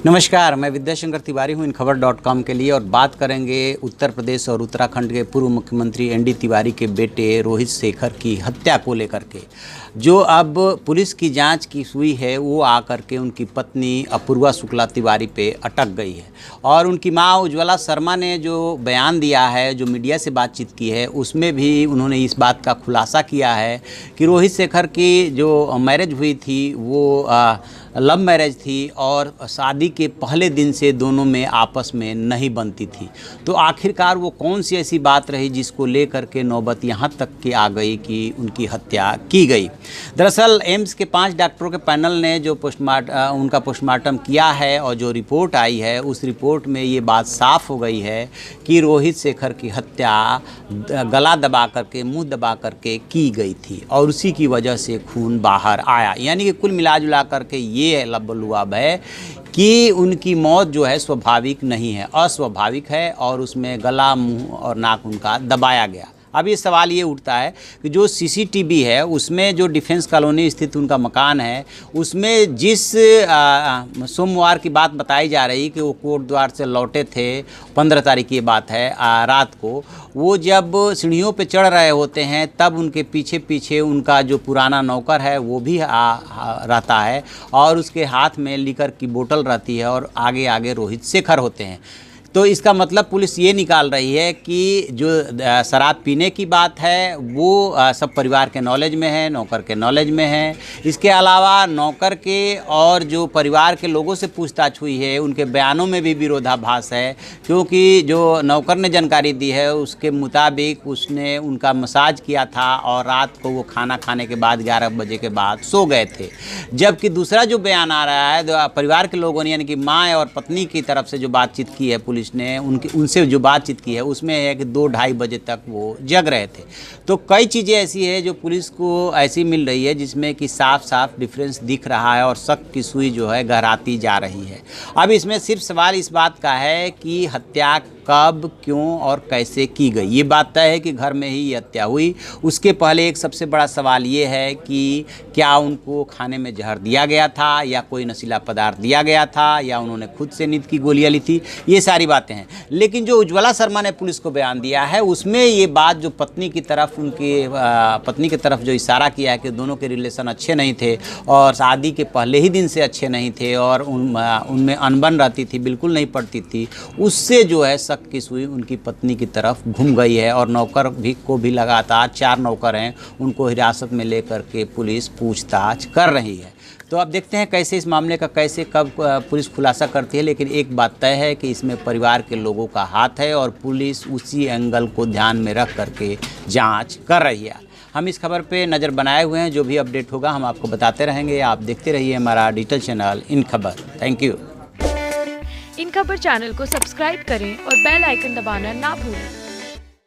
नमस्कार, मैं विद्याशंकर तिवारी हूँ InKhabar.com के लिए और बात करेंगे उत्तर प्रदेश और उत्तराखंड के पूर्व मुख्यमंत्री ND तिवारी के बेटे रोहित शेखर की हत्या को लेकर के। जो अब पुलिस की जांच की हुई है वो आकर के उनकी पत्नी अपूर्वा शुक्ला तिवारी पे अटक गई है और उनकी मां उज्ज्वला शर्मा ने जो बयान दिया है, जो मीडिया से बातचीत की है, उसमें भी उन्होंने इस बात का खुलासा किया है कि रोहित शेखर की जो मैरिज हुई थी वो लव मैरिज थी और शादी के पहले दिन से दोनों में आपस में नहीं बनती थी। तो आखिरकार वो कौन सी ऐसी बात रही जिसको लेकर के नौबत यहाँ तक की आ गई कि उनकी हत्या की गई। दरअसल एम्स के 5 डॉक्टरों के पैनल ने जो उनका पोस्टमार्टम किया है और जो रिपोर्ट आई है, उस रिपोर्ट में ये बात साफ हो गई है कि रोहित शेखर की हत्या गला दबा करके, मुँह दबा करके की गई थी और उसी की वजह से खून बाहर आया। यानी कि कुल मिला जुला करके ये लबलुआब है कि उनकी मौत जो है स्वाभाविक नहीं है, अस्वाभाविक है और उसमें गला, मुंह और नाक उनका दबाया गया। अब ये सवाल ये उठता है कि जो CCTV है उसमें जो डिफेंस कॉलोनी स्थित उनका मकान है, उसमें जिस सोमवार की बात बताई जा रही कि वो कोटद्वार से लौटे थे, 15 तारीख की बात है, रात को वो जब सीढ़ियों पे चढ़ रहे होते हैं तब उनके पीछे पीछे उनका जो पुराना नौकर है वो भी रहता है और उसके हाथ में लिकर की बोतल रहती है और आगे आगे रोहित शेखर होते हैं। तो इसका मतलब पुलिस ये निकाल रही है कि जो शराब पीने की बात है वो सब परिवार के नॉलेज में है, नौकर के नॉलेज में है। इसके अलावा नौकर के और जो परिवार के लोगों से पूछताछ हुई है उनके बयानों में भी विरोधाभास है, क्योंकि जो नौकर ने जानकारी दी है उसके मुताबिक उसने उनका मसाज किया था और रात को वो खाना खाने के बाद 11 बजे के बाद सो गए थे। जबकि दूसरा जो बयान आ रहा है परिवार के लोगों ने, यानी कि माँ और पत्नी की तरफ से जो बातचीत की है पुलिस ने, उनसे जो बातचीत की है उसमें है कि 2-2:30 बजे तक वो जग रहे थे। तो कई चीज़ें ऐसी है जो पुलिस को ऐसी मिल रही है जिसमें कि साफ साफ डिफरेंस दिख रहा है और शक की सुई जो है गहराती जा रही है। अब इसमें सिर्फ सवाल इस बात का है कि हत्या कब, क्यों और कैसे की गई। ये बात तय है कि घर में ही ये हत्या हुई। उसके पहले एक सबसे बड़ा सवाल ये है कि क्या उनको खाने में जहर दिया गया था या कोई नशीला पदार्थ दिया गया था या उन्होंने खुद से नींद की गोलियां ली थी। ये सारी बातें हैं। लेकिन जो उज्ज्वला शर्मा ने पुलिस को बयान दिया है उसमें ये बात जो पत्नी की तरफ, उनकी पत्नी की तरफ जो इशारा किया है कि दोनों के रिलेशन अच्छे नहीं थे और शादी के पहले ही दिन से अच्छे नहीं थे और उनमें अनबन रहती थी, बिल्कुल नहीं पड़ती थी, उससे जो है की सुई उनकी पत्नी की तरफ घूम गई है और नौकर को भी लगातार 4 नौकर हैं, उनको हिरासत में लेकर के पुलिस पूछताछ कर रही है। तो अब देखते हैं कैसे इस मामले का कब पुलिस खुलासा करती है। लेकिन एक बात तय है कि इसमें परिवार के लोगों का हाथ है और पुलिस उसी एंगल को ध्यान में रख करके जांच कर रही है। हम इस खबर पे नज़र बनाए हुए हैं, जो भी अपडेट होगा हम आपको बताते रहेंगे। आप देखते रहिए हमारा डिजिटल चैनल इन खबर। Thank you. इन खबर चैनल को सब्सक्राइब करें और बेल आइकन दबाना ना भूलें।